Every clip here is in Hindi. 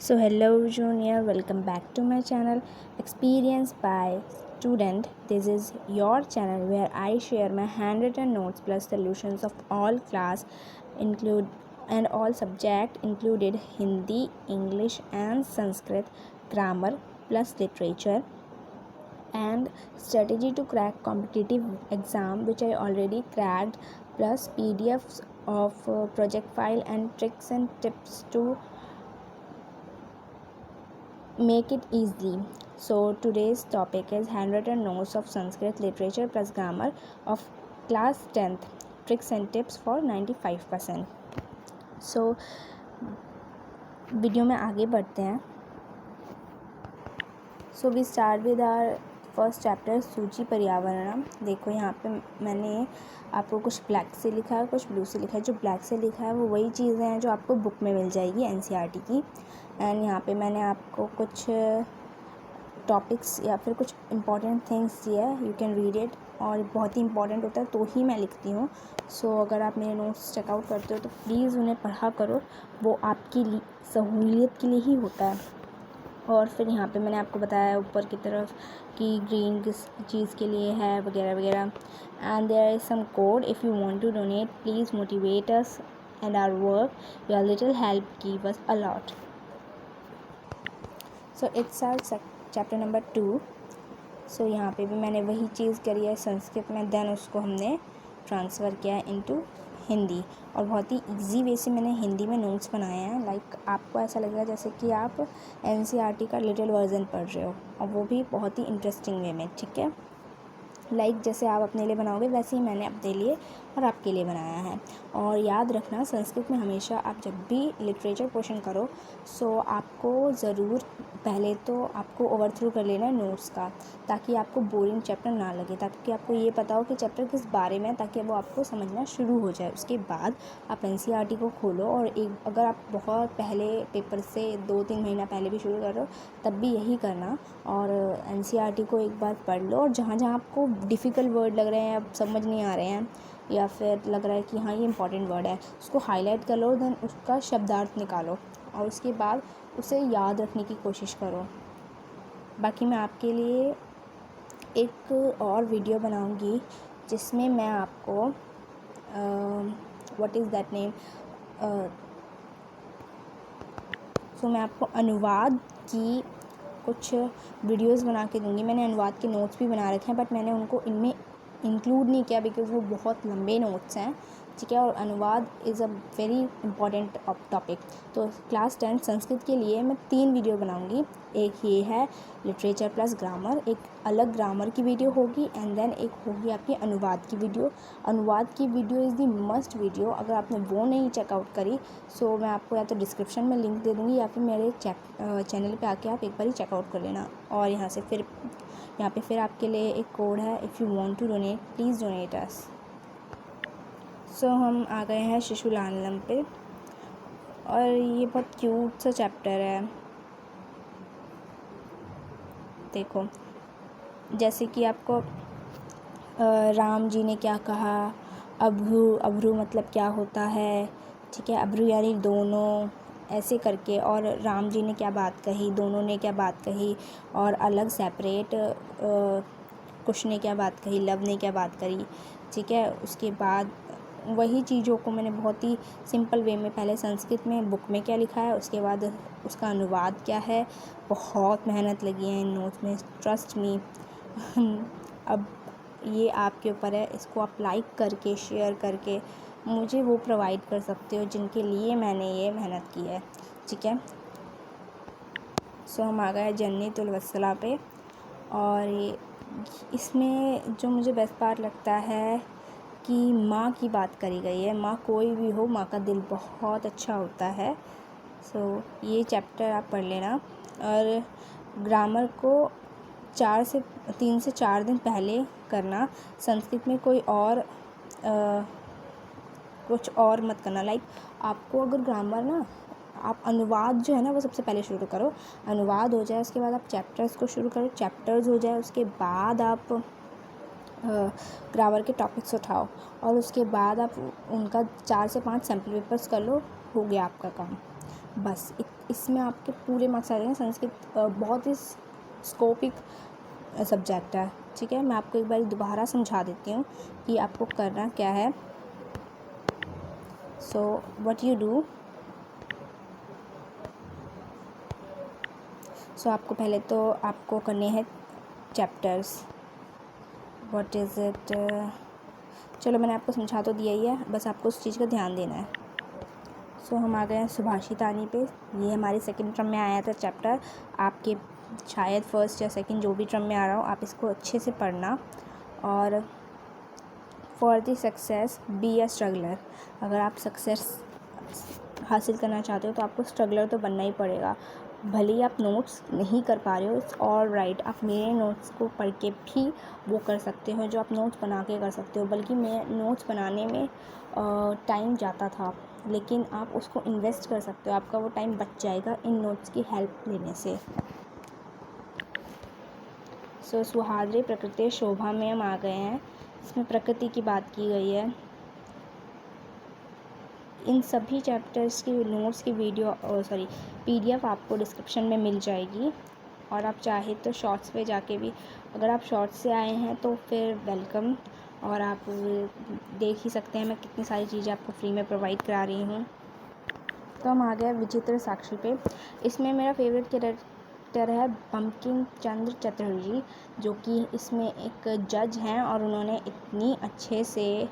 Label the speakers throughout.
Speaker 1: So hello junior, welcome back to my channel Experience by Student. This is your channel where I share my handwritten notes plus solutions of all class include and all subject included Hindi, English and Sanskrit, grammar plus literature and strategy to crack competitive exam which I already cracked plus PDFs of project file and tricks and tips to make it easy. So today's topic is handwritten notes of Sanskrit literature plus grammar of class 10th, tricks and tips for 95%. So video में आगे बढ़ते हैं. So we start with our first chapter सूची पर्यावरणम. देखो यहाँ पे मैंने आपको कुछ ब्लैक से लिखा है, कुछ ब्लू से लिखा है. जो ब्लैक से लिखा है वो वही चीज़ें हैं जो आपको बुक में मिल जाएगी एनसीईआरटी की. एंड यहाँ पे मैंने आपको कुछ टॉपिक्स या फिर कुछ इंपॉर्टेंट थिंग्स दिए है. You can read it. और बहुत ही इंपॉर्टेंट होता है तो ही मैं लिखती हूँ. सो अगर आप मेरे नोट्स चेकआउट करते हो तो प्लीज़ उन्हें पढ़ा करो. वो आपकी सहूलियत के लिए ही होता है. और फिर यहाँ पे मैंने आपको बताया ऊपर की तरफ कि ग्रीन किस चीज़ के लिए है वगैरह वगैरह. And there is some code. If you want to donate please motivate us and our work. Your little help give us a lot. So it's our chapter number 2. सो यहाँ पे भी मैंने वही चीज़ करी है संस्कृत में. देन उसको हमने ट्रांसफ़र किया है इनटू हिंदी. और बहुत ही इजी वे से मैंने हिंदी में नोट्स बनाए हैं. लाइक आपको ऐसा लगेगा जैसे कि आप एनसीईआरटी का लिटिल वर्जन पढ़ रहे हो, और वो भी बहुत ही इंटरेस्टिंग वे में. ठीक है, लाइक जैसे आप अपने लिए बनाओगे वैसे ही मैंने अपने लिए और आपके लिए बनाया है. और याद रखना संस्कृत में हमेशा आप जब भी लिटरेचर पोर्शन करो सो आपको ज़रूर पहले तो आपको ओवर थ्रू कर लेना है नोट्स का, ताकि आपको बोरिंग चैप्टर ना लगे, ताकि आपको ये पता हो कि चैप्टर किस बारे में है, ताकि वो आपको समझना शुरू हो जाए. उसके बाद आप एनसीईआरटी को खोलो. और एक अगर आप बहुत पहले पेपर से 2-3 महीना पहले भी शुरू कर रहे हो तब भी यही करना. और एनसीईआरटी को एक बार पढ़ लो, और जहाँ जहाँ आपको डिफ़िकल्ट वर्ड लग रहे हैं, अब समझ नहीं आ रहे हैं, या फिर लग रहा है कि हाँ ये इंपॉर्टेंट वर्ड है, उसको हाईलाइट कर लो. देन उसका शब्दार्थ निकालो और उसके बाद उसे याद रखने की कोशिश करो. बाकी मैं आपके लिए एक और वीडियो बनाऊंगी जिसमें मैं आपको what is that name so मैं आपको अनुवाद की कुछ वीडियोस बना के दूंगी. मैंने अनुवाद के नोट्स भी बना रखे हैं, बट मैंने उनको इनमें इंक्लूड नहीं किया बिकॉज़ वो बहुत लंबे नोट्स हैं. ठीक है, और अनुवाद is a very important topic. तो क्लास 10 संस्कृत के लिए मैं 3 वीडियो बनाऊंगी. एक ये है लिटरेचर प्लस ग्रामर, एक अलग ग्रामर की वीडियो होगी, एंड देन एक होगी आपकी अनुवाद की वीडियो. अनुवाद की video is the must video. अगर आपने वो नहीं चेकआउट करी सो मैं आपको या तो डिस्क्रिप्शन में लिंक दे दूँगी या फिर मेरे चैनल पे आके आप एक बार ही चेकआउट कर लेना. और यहाँ पे फिर आपके लिए एक कोड है. If you want to donate please donate us. So हम आ गए हैं शिशुलालम पे, और ये बहुत क्यूट सा चैप्टर है. देखो जैसे कि आपको राम जी ने क्या कहा, अभ्रु. अभ्रु मतलब क्या होता है. ठीक है, अभ्रु यानी दोनों, ऐसे करके. और राम जी ने क्या बात कही, दोनों ने क्या बात कही, और अलग सेपरेट कुश ने क्या बात कही, लव ने क्या बात करी. ठीक है, उसके बाद वही चीज़ों को मैंने बहुत ही सिंपल वे में पहले संस्कृत में बुक में क्या लिखा है, उसके बाद उसका अनुवाद क्या है. बहुत मेहनत लगी है इन नोट्स में, ट्रस्ट मी. अब ये आपके ऊपर है, इसको आप लाइक करके शेयर करके मुझे वो प्रोवाइड कर सकते हो जिनके लिए मैंने ये मेहनत की है. ठीक है, सो हम आ गए जन्नी तुलवत्सला पे. और इसमें जो मुझे बेस्ट पार्ट लगता है कि माँ की बात करी गई है. माँ कोई भी हो, माँ का दिल बहुत अच्छा होता है. सो ये चैप्टर आप पढ़ लेना. और ग्रामर को 3 से 4 दिन पहले करना. संस्कृत में कुछ और मत करना. लाइक आपको अगर ग्रामर ना, आप अनुवाद जो है ना वो सबसे पहले शुरू करो. अनुवाद हो जाए उसके बाद आप चैप्टर्स को शुरू करो. चैप्टर्स हो जाए उसके बाद आप ग्रामर के टॉपिक्स उठाओ, और उसके बाद आप उनका 4 से 5 सैम्पल पेपर्स कर लो. हो गया आपका काम. बस इसमें आपके पूरे मार्क्स आ जाएंगे। संस्कृत बहुत ही स्कोपिक सब्जेक्ट है, ठीक है। मैं आपको एक बार दोबारा समझा देती हूँ कि आपको करना क्या है। सो व्हाट यू डू, सो आपको पहले तो आपको करने हैं चैप्टर्स। व्हाट इज़ इट, चलो मैंने आपको समझा तो दिया ही है, बस आपको उस चीज़ का ध्यान देना है। सो हम आ गए हैं सुभाषितानी पे। ये हमारे सेकंड टर्म में आया था चैप्टर। आपके शायद फर्स्ट या सेकंड जो भी टर्म में आ रहा हो, आप इसको अच्छे से पढ़ना। और for the success be a struggler, अगर आप सक्सेस हासिल करना चाहते हो तो आपको स्ट्रगलर तो बनना ही पड़ेगा। भले ही आप नोट्स नहीं कर पा रहे हो, इट्स ऑल राइट, आप मेरे नोट्स को पढ़ के भी वो कर सकते हो जो आप नोट्स बना के कर सकते हो। बल्कि मैं नोट्स बनाने में टाइम जाता था, लेकिन आप उसको इन्वेस्ट कर सकते हो, आपका वो टाइम बच जाएगा इन नोट्स की हेल्प लेने से। सो सुहाद्री प्रकृति शोभा में हम आ गए हैं। इसमें प्रकृति की बात की गई है। इन सभी चैप्टर्स की नोट्स की PDF आपको डिस्क्रिप्शन में मिल जाएगी। और आप चाहे तो शॉर्ट्स पे जाके भी, अगर आप शॉर्ट्स से आए हैं तो फिर वेलकम, और आप देख ही सकते हैं मैं कितनी सारी चीज़ें आपको फ्री में प्रोवाइड करा रही हूँ। तो हम आ गए विचित्र साक्षी पे। इसमें मेरा फेवरेट कैरेक्टर है बंकिम चंद्र चटर्जी, जो कि इसमें एक जज हैं और उन्होंने इतनी अच्छे से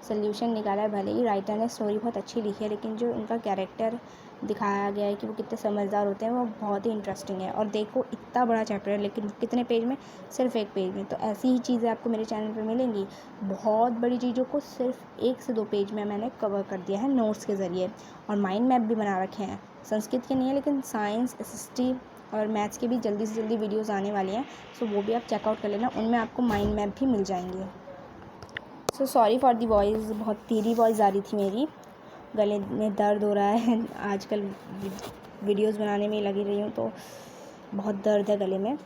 Speaker 1: सल्यूशन निकाला है। भले ही राइटर ने स्टोरी बहुत अच्छी लिखी है, लेकिन जो उनका कैरेक्टर दिखाया गया है कि वो कितने समझदार होते हैं, वो बहुत ही इंटरेस्टिंग है। और देखो इतना बड़ा चैप्टर है, लेकिन कितने पेज में, सिर्फ 1 पेज में। तो ऐसी ही चीज़ें आपको मेरे चैनल पर मिलेंगी। बहुत बड़ी चीज़ों को सिर्फ 1 से 2 पेज में मैंने कवर कर दिया है नोट्स के ज़रिए। और माइंड मैप भी बना रखे हैं, संस्कृत के नहीं है लेकिन साइंस, SST और मैथ्स के भी जल्दी से जल्दी वीडियोज़ आने वाली हैं। सो वो भी आप चेकआउट कर लेना, उनमें आपको माइंड मैप भी मिल जाएंगे। So sorry for the voice, बहुत धीरी वॉइस आ रही थी मेरी, गले में दर्द हो रहा है। आजकल वीडियोस बनाने में लगी रही हूँ तो बहुत दर्द है गले में।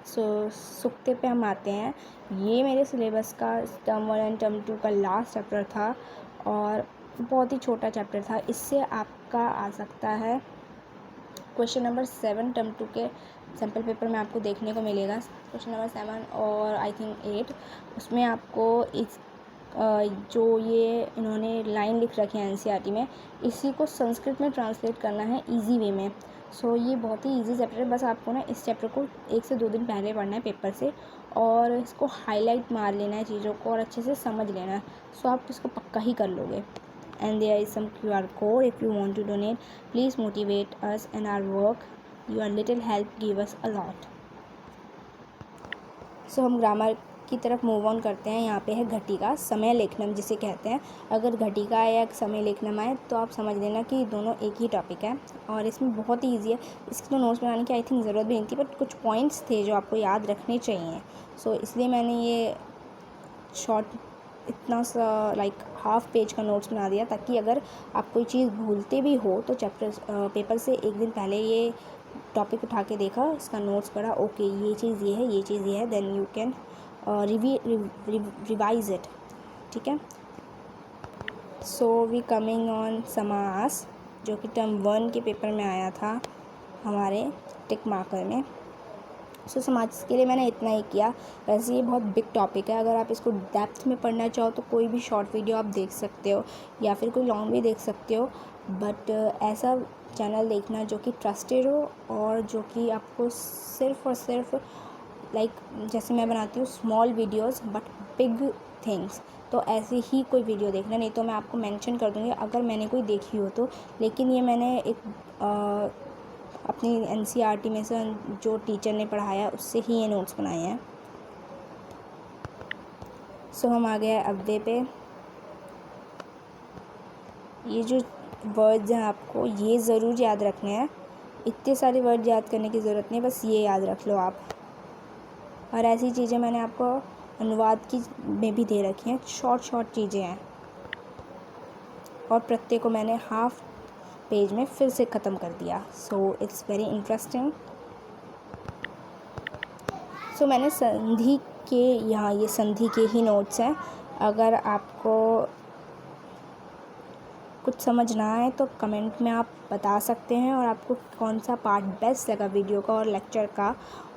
Speaker 1: सो सुक्ते पे हम आते हैं। ये मेरे सिलेबस का टर्म 1 एंड टर्म 2 का लास्ट चैप्टर था और बहुत ही छोटा चैप्टर था। इससे आपका आ सकता है क्वेश्चन नंबर 7 टर्म 2 के सैम्पल पेपर में आपको देखने को मिलेगा। क्वेश्चन नंबर 7 और आई थिंक 8, उसमें आपको इस जो ये इन्होंने लाइन लिख रखी है NCERT में, इसी को संस्कृत में ट्रांसलेट करना है ईजी वे में। सो ये बहुत ही ईजी चैप्टर है। बस आपको ना इस चैप्टर को 1 से 2 दिन पहले पढ़ना है पेपर से, और इसको हाईलाइट मार लेना है चीज़ों को और अच्छे से समझ लेना है। सो आप इसको पक्का ही कर लोगे। And there is some QR code if you want to donate. Please motivate us and our work. Your little help give us a lot. So हम ग्रामर की तरफ मूव ऑन करते हैं। यहाँ पे है घटिका, समय लेखनम जिसे कहते हैं। अगर घटिका या समय लेखनम आए तो आप समझ लेना कि दोनों एक ही टॉपिक है, और इसमें बहुत ही ईजी है। इसकी तो नोट्स बनाने की आई थिंक ज़रूरत भी नहीं थी, बट कुछ पॉइंट्स थे जो आपको याद रखने चाहिए। सो इसलिए मैंने ये शॉर्ट इतना सा लाइक हाफ पेज का नोट्स बना दिया, ताकि अगर आप कोई चीज़ भूलते भी हो तो पेपर से 1 दिन पहले ये टॉपिक उठा के देखा, इसका नोट्स पढ़ा, ओके ये चीज़ ये है, ये चीज़ ये है, then you can revise it, ठीक है। सो वी कमिंग ऑन समास, जो कि टर्म 1 के पेपर में आया था हमारे टिक मार्कर में। सो समाज के लिए मैंने इतना ही किया। वैसे ये बहुत बिग टॉपिक है, अगर आप इसको डेप्थ में पढ़ना चाहो तो कोई भी शॉर्ट वीडियो आप देख सकते हो, या फिर कोई लॉन्ग भी देख सकते हो। बट ऐसा चैनल देखना जो कि ट्रस्टेड हो, और जो कि आपको सिर्फ़ और सिर्फ लाइक जैसे मैं बनाती हूँ small videos but big things, तो ऐसे ही कोई वीडियो देखना। नहीं तो मैं आपको मेंशन कर दूँगी अगर मैंने कोई देखी हो तो। लेकिन ये मैंने एक अपनी NCERT में से जो टीचर ने पढ़ाया उससे ही ये नोट्स बनाए हैं। सो हम आ गए अव्यय पे। ये जो वर्ड्स हैं आपको ये ज़रूर याद रखने हैं। इतने सारे वर्ड याद करने की ज़रूरत नहीं, बस ये याद रख लो आप। और ऐसी चीज़ें मैंने आपको अनुवाद की में भी दे रखी हैं, शॉर्ट चीज़ें हैं, और प्रत्येक को मैंने हाफ पेज में फिर से ख़त्म कर दिया। So it's very interesting. So मैंने संधि के यहाँ, ये संधि के ही नोट्स हैं। अगर आपको कुछ समझ ना आए तो कमेंट में आप बता सकते हैं, और आपको कौन सा पार्ट बेस्ट लगा वीडियो का और लेक्चर का,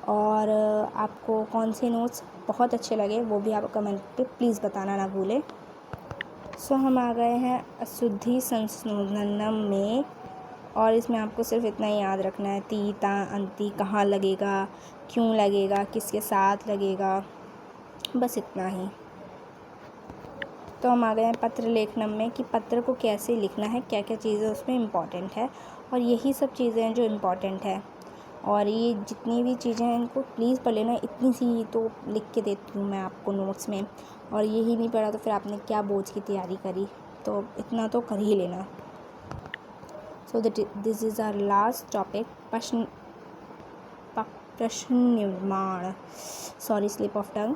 Speaker 1: और आपको कौन से नोट्स बहुत अच्छे लगे वो भी आप कमेंट पे प्लीज़ बताना ना भूलें। सो हम आ गए हैं अशुद्धि संशोधनम में, और इसमें आपको सिर्फ इतना ही याद रखना है, ती ता अंति कहाँ लगेगा, क्यों लगेगा, किसके साथ लगेगा, बस इतना ही। तो हम आ गए हैं पत्र लेखनम में कि पत्र को कैसे लिखना है, क्या क्या चीज़ें उसमें इम्पॉर्टेंट है, और यही सब चीज़ें हैं जो इम्पॉर्टेंट है। और ये जितनी भी चीज़ें हैं इनको प्लीज़ पढ़ लेना, इतनी सी तो लिख के देती हूँ मैं आपको नोट्स में, और यही नहीं पढ़ा तो फिर आपने क्या बोझ की तैयारी करी, तो इतना तो कर ही लेना। So this is our last topic, प्रश्न निर्माण, सॉरी स्लिप ऑफ टंग।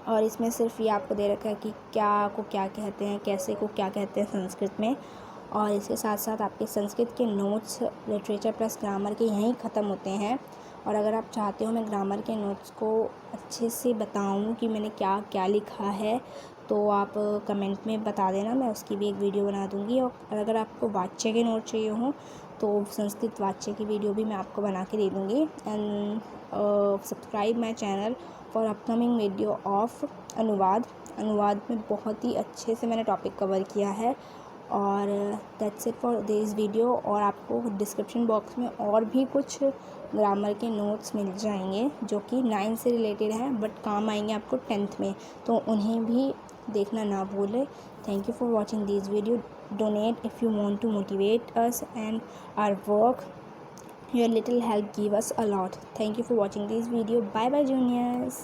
Speaker 1: और इसमें सिर्फ ये आपको दे रखा है कि क्या को क्या कहते हैं, कैसे को क्या कहते हैं संस्कृत में, और इसके साथ साथ आपके संस्कृत के नोट्स लिटरेचर प्लस ग्रामर के यहीं ख़त्म होते हैं। और अगर आप चाहते हो मैं ग्रामर के नोट्स को अच्छे से बताऊं कि मैंने क्या क्या लिखा है, तो आप कमेंट में बता देना, मैं उसकी भी एक वीडियो बना दूंगी। और अगर आपको वाच्य के नोट चाहिए हों तो संस्कृत वाच्य की वीडियो भी मैं आपको बना के दे दूँगी। And subscribe my channel for upcoming video of अनुवाद में बहुत ही अच्छे से मैंने टॉपिक कवर किया है। और that's it for this video. और आपको डिस्क्रिप्शन बॉक्स में और भी कुछ ग्रामर के नोट्स मिल जाएंगे जो कि 9 से रिलेटेड हैं, बट काम आएंगे आपको 10th में, तो उन्हें भी देखना ना भूलें। Thank you for watching this video. Donate if you want to motivate us and our work. Your little help give us a lot. Thank you for watching this video. Bye bye juniors.